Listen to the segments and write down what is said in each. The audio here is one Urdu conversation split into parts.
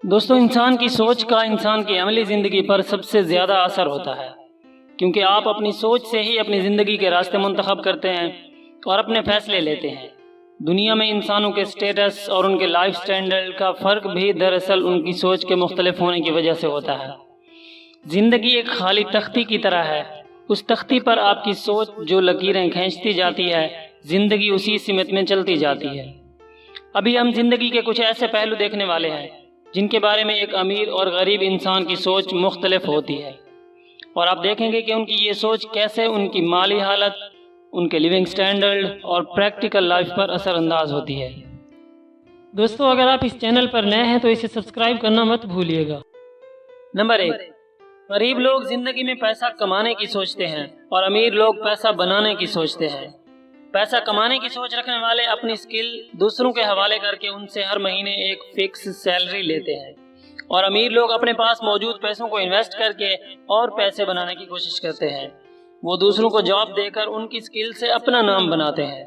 دوستوں، انسان کی سوچ کا انسان کی عملی زندگی پر سب سے زیادہ اثر ہوتا ہے، کیونکہ آپ اپنی سوچ سے ہی اپنی زندگی کے راستے منتخب کرتے ہیں اور اپنے فیصلے لیتے ہیں۔ دنیا میں انسانوں کے سٹیٹس اور ان کے لائف سٹینڈرڈ کا فرق بھی دراصل ان کی سوچ کے مختلف ہونے کی وجہ سے ہوتا ہے۔ زندگی ایک خالی تختی کی طرح ہے، اس تختی پر آپ کی سوچ جو لکیریں کھینچتی جاتی ہے، زندگی اسی سمت میں چلتی جاتی ہے۔ ابھی ہم زندگی کے کچھ ایسے پہلو دیکھنے والے ہیں جن کے بارے میں ایک امیر اور غریب انسان کی سوچ مختلف ہوتی ہے، اور آپ دیکھیں گے کہ ان کی یہ سوچ کیسے ان کی مالی حالت، ان کے لیونگ سٹینڈرڈ اور پریکٹیکل لائف پر اثر انداز ہوتی ہے۔ دوستو، اگر آپ اس چینل پر نئے ہیں تو اسے سبسکرائب کرنا مت بھولیے گا۔ نمبر 1، غریب لوگ زندگی میں پیسہ کمانے کی سوچتے ہیں اور امیر لوگ پیسہ بنانے کی سوچتے ہیں۔ پیسہ کمانے کی سوچ رکھنے والے اپنی سکل دوسروں کے حوالے کر کے ان سے ہر مہینے ایک فکس سیلری لیتے ہیں، اور امیر لوگ اپنے پاس موجود پیسوں کو انویسٹ کر کے اور پیسے بنانے کی کوشش کرتے ہیں۔ وہ دوسروں کو جاب دے کر ان کی سکل سے اپنا نام بناتے ہیں۔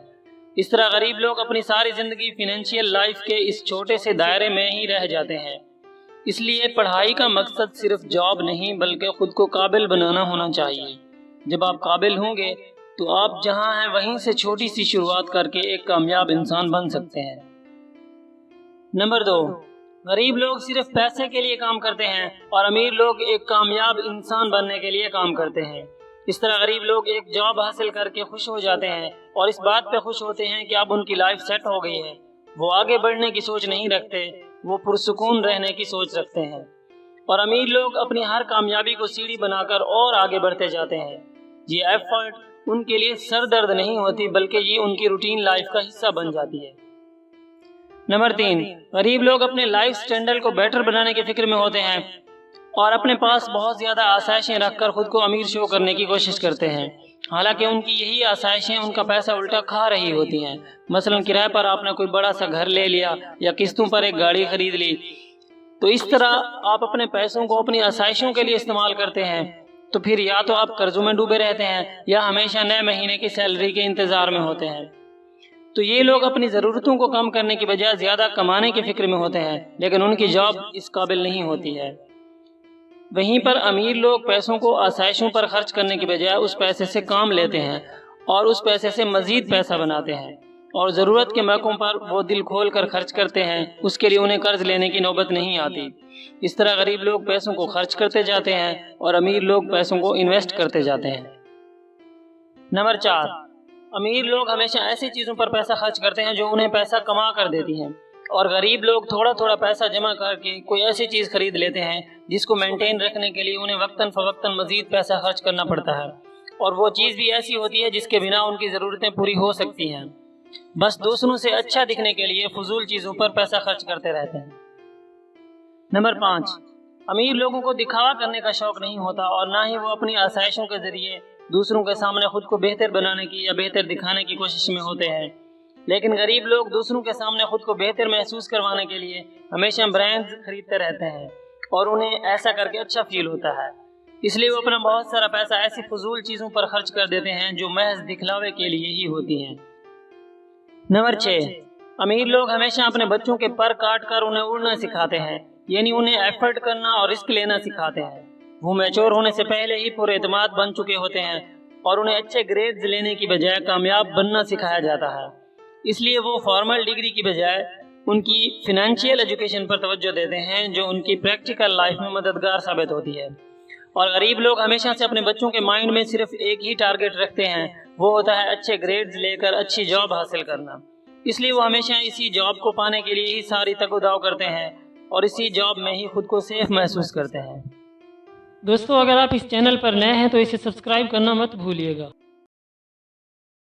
اس طرح غریب لوگ اپنی ساری زندگی فینانشیل لائف کے اس چھوٹے سے دائرے میں ہی رہ جاتے ہیں۔ اس لیے پڑھائی کا مقصد صرف جاب نہیں بلکہ خود کو قابل بنانا ہونا چاہیے۔ جب آپ قابل ہوں گے تو آپ جہاں ہیں وہیں سے چھوٹی سی شروعات کر کے ایک کامیاب انسان بن سکتے ہیں۔ نمبر 2، غریب لوگ صرف پیسے کے لیے کام کرتے ہیں اور امیر لوگ ایک کامیاب انسان بننے کے لیے کام کرتے ہیں۔ اس طرح غریب لوگ ایک جاب حاصل کر کے خوش ہو جاتے ہیں اور اس بات پہ خوش ہوتے ہیں کہ اب ان کی لائف سیٹ ہو گئی ہے۔ وہ آگے بڑھنے کی سوچ نہیں رکھتے، وہ پرسکون رہنے کی سوچ رکھتے ہیں۔ اور امیر لوگ اپنی ہر کامیابی کو سیڑھی بنا کر اور آگے بڑھتے جاتے ہیں۔ یہ ایفرٹ ان کے لیے سر درد نہیں ہوتی بلکہ یہ ان کی روٹین لائف کا حصہ بن جاتی ہے۔ نمبر 3، غریب لوگ اپنے لائف سٹینڈرڈ کو بیٹر بنانے کے فکر میں ہوتے ہیں اور اپنے پاس بہت زیادہ آسائشیں رکھ کر خود کو امیر شو کرنے کی کوشش کرتے ہیں، حالانکہ ان کی یہی آسائشیں ان کا پیسہ الٹا کھا رہی ہوتی ہیں۔ مثلا کرائے پر آپ نے کوئی بڑا سا گھر لے لیا یا قسطوں پر ایک گاڑی خرید لی، تو اس طرح آپ اپنے پیسوں کو اپنی آسائشوں کے لیے استعمال کرتے ہیں، تو پھر یا تو آپ قرضوں میں ڈوبے رہتے ہیں یا ہمیشہ نئے مہینے کی سیلری کے انتظار میں ہوتے ہیں۔ تو یہ لوگ اپنی ضرورتوں کو کم کرنے کی بجائے زیادہ کمانے کے فکر میں ہوتے ہیں، لیکن ان کی جاب اس قابل نہیں ہوتی ہے۔ وہیں پر امیر لوگ پیسوں کو آسائشوں پر خرچ کرنے کی بجائے اس پیسے سے کام لیتے ہیں اور اس پیسے سے مزید پیسہ بناتے ہیں، اور ضرورت کے موقعوں پر وہ دل کھول کر خرچ کرتے ہیں، اس کے لیے انہیں قرض لینے کی نوبت نہیں آتی۔ اس طرح غریب لوگ پیسوں کو خرچ کرتے جاتے ہیں اور امیر لوگ پیسوں کو انویسٹ کرتے جاتے ہیں۔ نمبر 4، امیر لوگ ہمیشہ ایسی چیزوں پر پیسہ خرچ کرتے ہیں جو انہیں پیسہ کما کر دیتی ہیں، اور غریب لوگ تھوڑا تھوڑا پیسہ جمع کر کے کوئی ایسی چیز خرید لیتے ہیں جس کو مینٹین رکھنے کے لیے انہیں وقتاً فوقتاً مزید پیسہ خرچ کرنا پڑتا ہے، اور وہ چیز بھی ایسی ہوتی ہے جس کے بنا ان کی ضرورتیں پوری ہو سکتی ہیں۔ بس دوسروں سے اچھا دکھنے کے لیے فضول چیزوں پر پیسہ خرچ کرتے رہتے ہیں۔ نمبر 5، امیر لوگوں کو دکھاوا کرنے کا شوق نہیں ہوتا اور نہ ہی وہ اپنی آسائشوں کے ذریعے دوسروں کے سامنے خود کو بہتر بنانے کی یا بہتر دکھانے کی کوشش میں ہوتے ہیں، لیکن غریب لوگ دوسروں کے سامنے خود کو بہتر محسوس کروانے کے لیے ہمیشہ برانڈز خریدتے رہتے ہیں، اور انہیں ایسا کر کے اچھا فیل ہوتا ہے، اس لیے وہ اپنا بہت سارا پیسہ ایسی فضول چیزوں پر خرچ کر دیتے ہیں جو محض دکھلاوے کے لیے ہی ہوتی ہیں۔ نمبر 6، امیر لوگ ہمیشہ اپنے بچوں کے پر کاٹ کر انہیں اڑنا سکھاتے ہیں، یعنی انہیں ایفرٹ کرنا اور رسک لینا سکھاتے ہیں۔ وہ میچور ہونے سے پہلے ہی پر اعتماد بن چکے ہوتے ہیں اور انہیں اچھے گریڈز لینے کی بجائے کامیاب بننا سکھایا جاتا ہے، اس لیے وہ فارمل ڈگری کی بجائے ان کی فینانشیل ایجوکیشن پر توجہ دیتے ہیں جو ان کی پریکٹیکل لائف میں مددگار ثابت ہوتی ہے۔ اور غریب لوگ ہمیشہ سے اپنے بچوں کے مائنڈ میں صرف ایک ہی ٹارگٹ رکھتے ہیں، وہ ہوتا ہے اچھے گریڈز لے کر اچھی جاب حاصل کرنا، اس لیے وہ ہمیشہ اسی جاب کو پانے کے لیے ہی ساری تگ و داو کرتے ہیں اور اسی جاب میں ہی خود کو سیف محسوس کرتے ہیں۔ دوستو، اگر آپ اس چینل پر نئے ہیں تو اسے سبسکرائب کرنا مت بھولیے گا۔